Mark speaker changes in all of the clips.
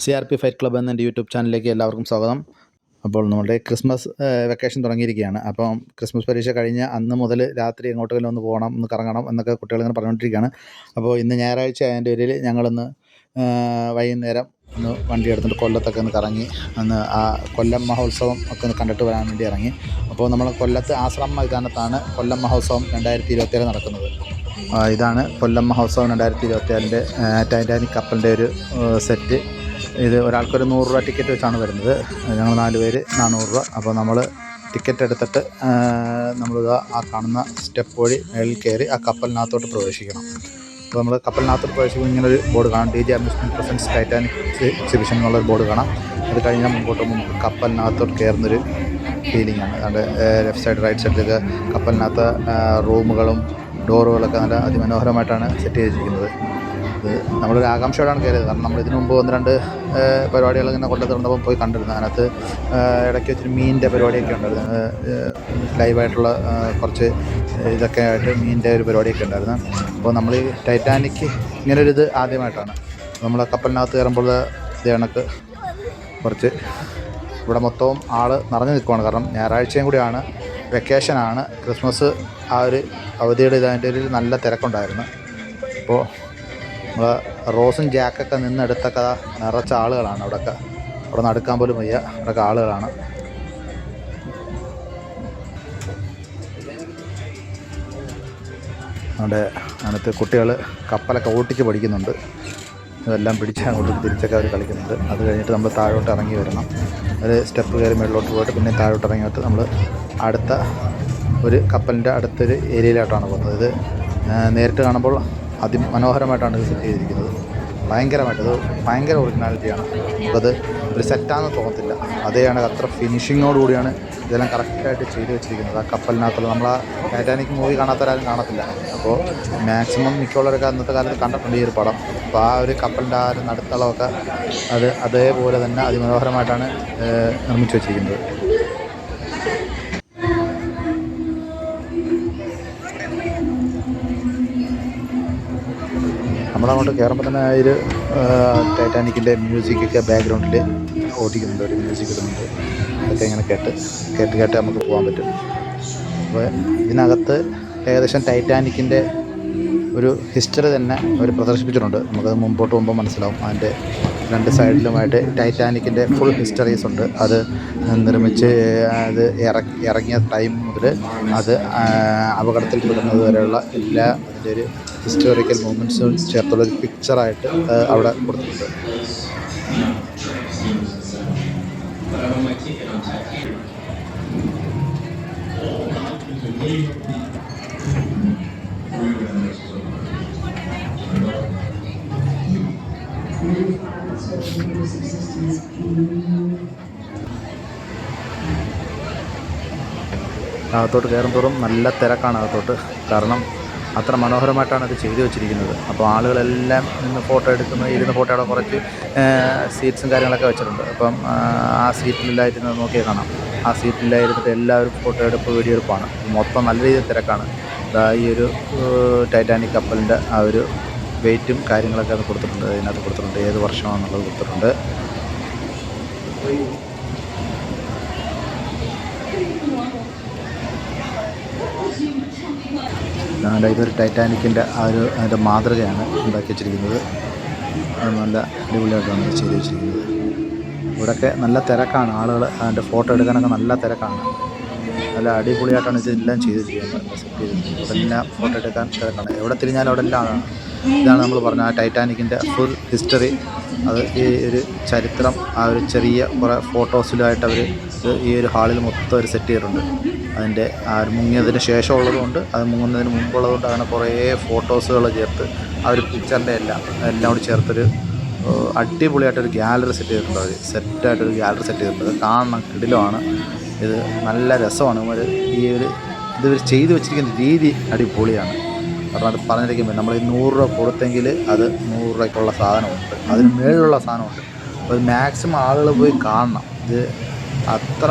Speaker 1: CRP fight club എന്ന എൻ്റെ YouTube ചാനലിലേക്ക് എല്ലാവർക്കും സ്വാഗതം. അപ്പോൾ നമ്മുടെ ക്രിസ്മസ് വെക്കേഷൻ തുടങ്ങിയിരിക്കുകയാണ്. അപ്പം ക്രിസ്മസ് പരീക്ഷ കഴിഞ്ഞ് അന്ന് മുതൽ രാത്രി എങ്ങോട്ടെങ്കിലും ഒന്ന് പോകണം, ഒന്ന് കറങ്ങണം എന്നൊക്കെ കുട്ടികളിങ്ങനെ പറഞ്ഞുകൊണ്ടിരിക്കുകയാണ്. അപ്പോൾ ഇന്ന് ഞായറാഴ്ച ആയതിൻ്റെ പേരിൽ ഞങ്ങളൊന്ന് വൈകുന്നേരം ഒന്ന് വണ്ടി എടുത്തിട്ട് കൊല്ലത്തൊക്കെ ഒന്ന് കറങ്ങി ഒന്ന് ആ കൊല്ലം മഹോത്സവം ഒക്കെ ഒന്ന് കണ്ടിട്ട് വരാൻ വേണ്ടി ഇറങ്ങി. അപ്പോൾ നമ്മൾ കൊല്ലത്ത് ആശ്രമ മൈതാനത്താണ് കൊല്ലം മഹോത്സവം 2027 നടക്കുന്നത്. ഇതാണ് കൊല്ലം മഹോത്സവം 2027 ടൈറ്റാനിക് കപ്പലിൻ്റെ ഒരു സെറ്റ്. ഇത് ഒരാൾക്കൊരു 100 രൂപ ടിക്കറ്റ് വെച്ചാണ് വരുന്നത്. ഞങ്ങൾ 4 പേര് 400 രൂപ. അപ്പോൾ നമ്മൾ ടിക്കറ്റ് എടുത്തിട്ട് നമ്മളിത് ആ കാണുന്ന സ്റ്റെപ്പ് വഴി മേളിൽ കയറി ആ കപ്പലിനകത്തോട്ട് പ്രവേശിക്കണം. അപ്പോൾ നമ്മൾ കപ്പലിനകത്തോട്ട് പ്രവേശിക്കുമ്പോൾ ഇങ്ങനൊരു ബോർഡ് കാണാം, DJ amusement presents Titanic exhibition എന്നുള്ളൊരു ബോർഡ് കാണാം. അത് കഴിഞ്ഞാൽ മുമ്പോട്ട് നമുക്ക് കപ്പലിനകത്തോട്ട് കയറുന്നൊരു ഫീലിംഗ് ആണ്. അതുകൊണ്ട് ലെഫ്റ്റ് സൈഡ് റൈറ്റ് സൈഡിലൊക്കെ കപ്പലിനകത്ത് റൂമുകളും ഡോറുകളൊക്കെ നല്ല അതിമനോഹരമായിട്ടാണ് സെറ്റ് ചെയ്തിരിക്കുന്നത്. ഇത് നമ്മളൊരു ആകാംക്ഷയോടാണ് കയറിയത്. കാരണം നമ്മൾ ഇതിനു മുമ്പ് 1-2 പരിപാടികൾ ഇങ്ങനെ കൊല്ലത്ത് വന്നപ്പോൾ പോയി കണ്ടിരുന്നു. അതിനകത്ത് ഇടയ്ക്ക് വെച്ചിട്ട് മീനിൻ്റെ പരിപാടിയൊക്കെ ഉണ്ടായിരുന്നു. ലൈവായിട്ടുള്ള കുറച്ച് ഇതൊക്കെ ആയിട്ട് മീനിൻ്റെ ഒരു പരിപാടിയൊക്കെ ഉണ്ടായിരുന്നു. അപ്പോൾ നമ്മൾ ഈ ടൈറ്റാനിക് ഇങ്ങനൊരിത് ആദ്യമായിട്ടാണ്. നമ്മൾ കപ്പലിനകത്ത് കയറുമ്പോൾ ഇത് കണക്ക് കുറച്ച് ഇവിടെ മൊത്തവും ആൾ നിറഞ്ഞു നിൽക്കുവാണ്. കാരണം ഞായറാഴ്ചയും കൂടിയാണ്, വെക്കേഷനാണ്. ക്രിസ്മസ് ആ ഒരു അവധിയുടെ ഇതിൻ്റെ ഒരു നല്ല തിരക്കുണ്ടായിരുന്നു. അപ്പോൾ നമ്മൾ റോസും ജാക്കൊക്കെ നിന്നെടുത്തൊക്കെ നിറച്ച ആളുകളാണ് അവിടെയൊക്കെ. അവിടെ നിന്ന് അടുക്കാൻ പോലും വയ്യ, അവിടെയൊക്കെ ആളുകളാണ്. അവിടെ അതിനകത്ത് കുട്ടികൾ കപ്പലൊക്കെ ഓട്ടിച്ച് പഠിക്കുന്നുണ്ട്. ഇതെല്ലാം പിടിച്ച് അങ്ങോട്ട് തിരിച്ചൊക്കെ അവർ കളിക്കുന്നുണ്ട്. അത് കഴിഞ്ഞിട്ട് നമ്മൾ താഴോട്ട് ഇറങ്ങി വരണം. ഒരു സ്റ്റെപ്പ് കയറി മേളിലോട്ട് പോയിട്ട് പിന്നെ താഴോട്ട് ഇറങ്ങിയിട്ട് നമ്മൾ അടുത്ത ഒരു കപ്പലിൻ്റെ അടുത്തൊരു ഏരിയയിലോട്ടാണ് പോകുന്നത്. ഇത് നേരിട്ട് കാണുമ്പോൾ അതിമനോഹരമായിട്ടാണ് ഇത് സെറ്റ് ചെയ്തിരിക്കുന്നത്. ഭയങ്കരമായിട്ട് ഭയങ്കര ഒറിജിനാലിറ്റിയാണ്. നമുക്കത് ഒരു സെറ്റാണെന്ന് തോന്നത്തില്ല. അതേ കണക്ക് അത്ര ഫിനിഷിങ്ങോടുകൂടിയാണ് ഇതെല്ലാം കറക്റ്റായിട്ട് ചെയ്ത് വെച്ചിരിക്കുന്നത്. ആ കപ്പലിനകത്തുള്ള നമ്മൾ ആ ടൈറ്റാനിക് മൂവി കാണാത്തവരാരും കാണത്തില്ല. അപ്പോൾ മാക്സിമം മിക്കുള്ളവരൊക്കെ അന്നത്തെ കാലത്ത് കണ്ടിട്ടുണ്ട് ഈ ഒരു പടം. അപ്പോൾ ആ ഒരു കപ്പലിൻ്റെ ആ ഒരു നടുത്തളമൊക്കെ അതേപോലെ തന്നെ അതിമനോഹരമായിട്ടാണ് നിർമ്മിച്ചു വെച്ചിരിക്കുന്നത്. നമ്മളങ്ങോട്ട് കയറുമ്പോൾ തന്നെ ഒരു ടൈറ്റാനിക്കിൻ്റെ മ്യൂസിക്കൊക്കെ ബാക്ക്ഗ്രൗണ്ടിൽ ഓടിക്കുന്നുണ്ട്, ഒരു മ്യൂസിക് ഇടുന്നുണ്ട്. അതൊക്കെ ഇങ്ങനെ കേട്ട് നമുക്ക് പോകാൻ പറ്റും. അപ്പോൾ ഇതിനകത്ത് ഏകദേശം ടൈറ്റാനിക്കിൻ്റെ ഒരു ഹിസ്റ്ററി തന്നെ അവർ പ്രദർശിപ്പിച്ചിട്ടുണ്ട്. നമുക്കത് മുമ്പോട്ട് പോകുമ്പോൾ മനസ്സിലാവും. അതിൻ്റെ 2 സൈഡിലുമായിട്ട് ടൈറ്റാനിക്കിൻ്റെ ഫുൾ ഹിസ്റ്ററീസ് ഉണ്ട്. അത് നിർമ്മിച്ച് അത് ഇറങ്ങിയ ടൈം മുതൽ അത് അപകടത്തിൽപ്പെടുന്നത് വരെയുള്ള എല്ലാ അതിൻ്റെ ഒരു ഹിസ്റ്റോറിക്കൽ മൂമെൻറ്റ്സും ചേർത്തുള്ളൊരു പിക്ചറായിട്ട് അവിടെ കൊടുത്തിട്ടുണ്ട്. അകത്തോട്ട് കയറുന്തോറും നല്ല തിരക്കാണ് അകത്തോട്ട്. കാരണം അത്ര മനോഹരമായിട്ടാണ് അത് ചെയ്തു വെച്ചിരിക്കുന്നത്. അപ്പോൾ ആളുകളെല്ലാം നിന്ന് ഫോട്ടോ ഇരുന്ന് ഫോട്ടോ അവിടെ കുറച്ച് സീറ്റ്സും കാര്യങ്ങളൊക്കെ വെച്ചിട്ടുണ്ട്. അപ്പം ആ സീറ്റിലെല്ലായിരുന്നത് നോക്കിയാൽ കാണാം. ആ സീറ്റിലായിരുന്നിട്ട് എല്ലാവരും ഫോട്ടോ എടുപ്പ്, വീഡിയോ എടുപ്പാണ്. മൊത്തം നല്ല രീതിയിൽ തിരക്കാണ്. ഈ ഒരു ടൈറ്റാനിക് കപ്പലിൻ്റെ ആ ഒരു വെയിറ്റും കാര്യങ്ങളൊക്കെ അത് കൊടുത്തിട്ടുണ്ട്. അതിനകത്ത് കൊടുത്തിട്ടുണ്ട്, ഏത് വർഷമാണെന്നുള്ളത് കൊടുത്തിട്ടുണ്ട്. ഇതൊരു ടൈറ്റാനിക്കിൻ്റെ അതിൻ്റെ മാതൃകയാണ് ഉണ്ടാക്കി വെച്ചിരിക്കുന്നത്. അത് നല്ല അടിപൊളിയായിട്ടാണ് ചെയ്ത് വെച്ചിരിക്കുന്നത്. ഇവിടെയൊക്കെ നല്ല തിരക്കാണ്. ആളുകൾ അതിൻ്റെ ഫോട്ടോ എടുക്കാനൊക്കെ നല്ല തിരക്കാണ്. നല്ല അടിപൊളിയായിട്ടാണ് ഇതെല്ലാം ചെയ്ത് വെച്ചിരിക്കുന്നത്, സെറ്റ് ചെയ്തിരിക്കുന്നത്. അതെല്ലാം ഫോട്ടോ എടുക്കാൻ തിരക്കാണ്. എവിടെ തിരിഞ്ഞാലും അവിടെ എല്ലാം ആണ്. ഇതാണ് നമ്മൾ പറഞ്ഞ ആ ടൈറ്റാനിക്കിൻ്റെ ഫുൾ ഹിസ്റ്ററി. അത് ഈ ഒരു ചരിത്രം ആ ഒരു ചെറിയ കുറേ ഫോട്ടോസിലായിട്ട് അവർ ഈ ഒരു ഹാളിൽ മൊത്തം ഒരു സെറ്റ് ചെയ്തിട്ടുണ്ട്. അതിൻ്റെ ആ ഒരു മുങ്ങിയതിന് ശേഷമുള്ളതുകൊണ്ട് അത് മുങ്ങുന്നതിന് മുമ്പുള്ളതുകൊണ്ട് അങ്ങനെ കുറേ ഫോട്ടോസുകൾ ചേർത്ത് ആ ഒരു പിക്ചറിൻ്റെ എല്ലാം കൂടി ചേർത്തൊരു അടിപൊളിയായിട്ടൊരു ഗ്യാലറി സെറ്റ് ചെയ്തിട്ടുണ്ട്. അവർ സെറ്റായിട്ടൊരു ഗ്യാലറി സെറ്റ് ചെയ്തിട്ടുണ്ട്. കാണണം, കിടിലമാണ്. ഇത് നല്ല രസമാണ്. ഇത് ചെയ്ത് വെച്ചിരിക്കുന്ന രീതി അടിപൊളിയാണ്. കാരണം അത് പറഞ്ഞിരിക്കുമ്പോൾ നമ്മൾ ഈ 100 രൂപ കൊടുത്തെങ്കിൽ അത് 100 രൂപയ്ക്കുള്ള സാധനമുണ്ട്, അതിന് മേളിലുള്ള സാധനമുണ്ട്. അപ്പോൾ ഇത് മാക്സിമം ആളുകൾ പോയി കാണണം. ഇത് അത്ര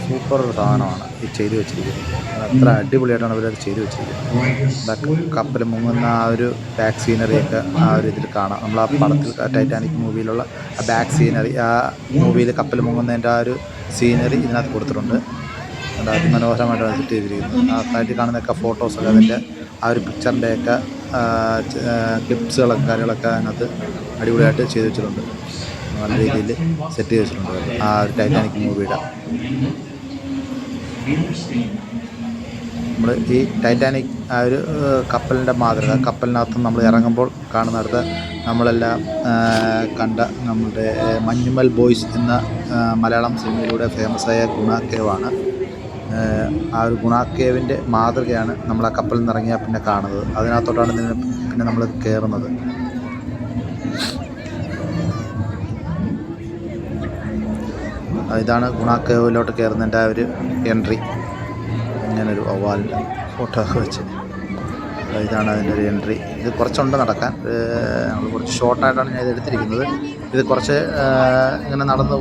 Speaker 1: സൂപ്പർ ഒരു സാധനമാണ് ഈ ചെയ്തു വെച്ചിരിക്കുന്നത്. അത്ര അടിപൊളിയായിട്ടാണ് അവരത് ചെയ്തു വെച്ചിരിക്കുന്നത്. കപ്പൽ മുങ്ങുന്ന ആ ഒരു ബാക്ക് സീനറിയൊക്കെ ആ ഒരു ഇതിൽ കാണാം. നമ്മൾ ആ പടത്തിൽ ടൈറ്റാനിക് മൂവിയിലുള്ള ആ ബാക്ക് സീനറി, ആ മൂവിയിൽ കപ്പൽ മുങ്ങുന്നതിൻ്റെ ആ ഒരു സീനറി ഇതിനകത്ത് കൊടുത്തിട്ടുണ്ട്. അതിമനോഹരമായിട്ട് സെറ്റ് ചെയ്തിരിക്കുന്നു. ആ ഫ്ലൈറ്റിൽ കാണുന്നതൊക്കെ ഫോട്ടോസൊക്കെ അതിൻ്റെ ആ ഒരു പിക്ചറിൻ്റെയൊക്കെ ക്ലിപ്സുകളൊക്കെ കാര്യങ്ങളൊക്കെ അതിനകത്ത് അടിപൊളിയായിട്ട് ചെയ്ത് വെച്ചിട്ടുണ്ട്. നല്ല രീതിയിൽ സെറ്റ് ചെയ്ത് വെച്ചിട്ടുണ്ട് ആ ഒരു ടൈറ്റാനിക് മൂവിയുടെ. നമ്മൾ ഈ ടൈറ്റാനിക് ആ ഒരു കപ്പലിൻ്റെ മാതൃക, കപ്പലിനകത്ത് നമ്മൾ ഇറങ്ങുമ്പോൾ കാണുന്നിടത്ത് നമ്മളെല്ലാം കണ്ട നമ്മുടെ മഞ്ഞുമൽ ബോയ്സ് എന്ന മലയാളം സിനിമയിലൂടെ ഫേമസായ ഗുണ കേവാണ്. ആ ഒരു ഗുണ കേവിൻ്റെ മാതൃകയാണ് നമ്മൾ ആ കപ്പലിൽ നിന്ന് ഇറങ്ങിയാൽ പിന്നെ കാണുന്നത്. അതിനകത്തോട്ടാണ് പിന്നെ നമ്മൾ കയറുന്നത്. ഇതാണ് ഗുണ കേവിലോട്ട് കയറുന്നതിൻ്റെ ആ ഒരു എൻട്രി. ഇങ്ങനൊരു വവ്വാലിൻ്റെ ഫോട്ടോ ഒക്കെ വെച്ച് ഇതാണ് അതിൻ്റെ ഒരു എൻട്രി. ഇത് കുറച്ചുണ്ട് നടക്കാൻ. നമ്മൾ കുറച്ച് ഷോർട്ടായിട്ടാണ് ഞാൻ ഇത് എടുത്തിരിക്കുന്നത്. ഇത് കുറച്ച് ഇങ്ങനെ നടന്നു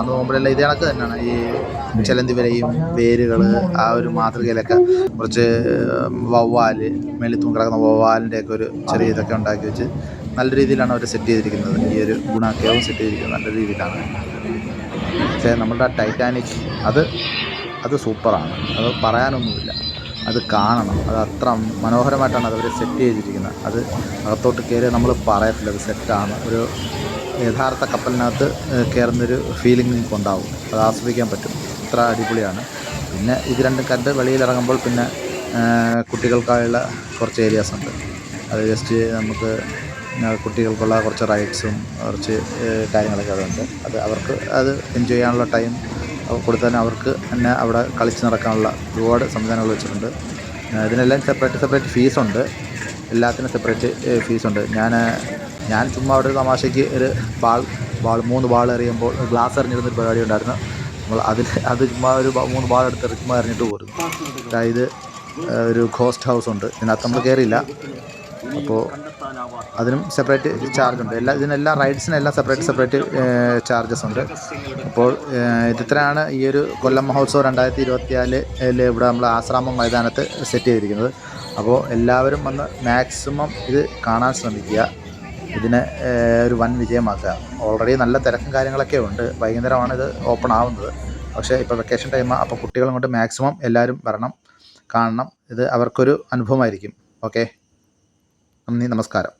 Speaker 1: പോകുമ്പോഴെല്ലാം ഇതേ കണക്ക് തന്നെയാണ്. ഈ ചിലന്തി വരയും വേരുകൾ ആ ഒരു മാതൃകയിലൊക്കെ കുറച്ച് വവ്വാൽ, മേളിത്തൂങ്ങി കിടക്കുന്ന വവ്വാലിൻ്റെയൊക്കെ ഒരു ചെറിയ ഇതൊക്കെ ഉണ്ടാക്കി വെച്ച് നല്ല രീതിയിലാണ് അവർ സെറ്റ് ചെയ്തിരിക്കുന്നത്. ഈ ഒരു ഗുണ കേവും സെറ്റ് ചെയ്തിരിക്കുന്നത് നല്ല രീതിയിലാണ്. പക്ഷേ നമ്മുടെ ടൈറ്റാനിക് അത് സൂപ്പറാണ്. അത് പറയാനൊന്നുമില്ല. അത് കാണണം. അത് അത്ര മനോഹരമായിട്ടാണ് അതവർ സെറ്റ് ചെയ്തിരിക്കുന്നത്. അത് അകത്തോട്ട് കയറി നമ്മൾ പറയത്തില്ല, അത് സെറ്റാണ്. ഒരു യഥാർത്ഥ കപ്പലിനകത്ത് കയറുന്നൊരു ഫീലിംഗ് നിങ്ങൾക്ക് ഉണ്ടാവും. അത് ആസ്വദിക്കാൻ പറ്റും. അത്ര അടിപൊളിയാണ്. പിന്നെ ഇത് രണ്ടും കണ്ട് വെളിയിലിറങ്ങുമ്പോൾ പിന്നെ കുട്ടികൾക്കായുള്ള കുറച്ച് ഏരിയാസുണ്ട്. അത് ജസ്റ്റ് നമുക്ക് കുട്ടികൾക്കുള്ള കുറച്ച് റൈഡ്സും കുറച്ച് കാര്യങ്ങളൊക്കെ അതുണ്ട്. അത് അവർക്ക് അത് എൻജോയ് ചെയ്യാനുള്ള ടൈം കൊടുത്താൽ അവർക്ക് തന്നെ അവിടെ കളിച്ച് നടക്കാനുള്ള ഒരുപാട് സംവിധാനങ്ങൾ വെച്ചിട്ടുണ്ട്. ഇതിനെല്ലാം സെപ്പറേറ്റ് ഫീസുണ്ട്. എല്ലാത്തിനും സെപ്പറേറ്റ് ഫീസുണ്ട്. ഞാൻ ചുമ്മാ അവിടെ ഒരു തമാശയ്ക്ക് ഒരു 3 ബാൾ എറിയുമ്പോൾ ഗ്ലാസ് എറിഞ്ഞിരുന്നൊരു പരിപാടി ഉണ്ടായിരുന്നു. നമ്മൾ അത് ചുമ്മാ ഒരു 3 ബാൾ എടുത്ത് ചുമ്മാ എറിഞ്ഞിട്ട് പോരുന്നു. അതായത് ഒരു ഗോസ്റ്റ് ഹൗസ് ഉണ്ട്. ഇതിനകത്ത് നമ്മൾ കയറിയില്ല. അപ്പോൾ അതിനും സെപ്പറേറ്റ് ചാർജുണ്ട്. ഇതിനെല്ലാം റൈഡ്സിനെല്ലാം സെപ്പറേറ്റ് ചാർജസ് ഉണ്ട്. അപ്പോൾ ഇതിത്രയാണ് ഈ ഒരു കൊല്ലം മഹോത്സവം 2024 ഇവിടെ നമ്മൾ ആശ്രാമം മൈതാനത്ത് സെറ്റ് ചെയ്തിരിക്കുന്നത്. അപ്പോൾ എല്ലാവരും വന്ന് മാക്സിമം ഇത് കാണാൻ ശ്രമിക്കുക. ഇതിനെ ഒരു വൻ വിജയമാക്കുക. ഓൾറെഡി നല്ല തിരക്കും കാര്യങ്ങളൊക്കെ ഉണ്ട്. വൈകുന്നേരമാണ് ഇത് ഓപ്പൺ ആവുന്നത്. പക്ഷേ ഇപ്പോൾ വെക്കേഷൻ ടൈമാണ്. അപ്പോൾ കുട്ടികളും കൊണ്ട് മാക്സിമം എല്ലാവരും വരണം, കാണണം. ഇത് അവർക്കൊരു അനുഭവമായിരിക്കും. ഓക്കെ, നന്ദി, നമസ്കാരം.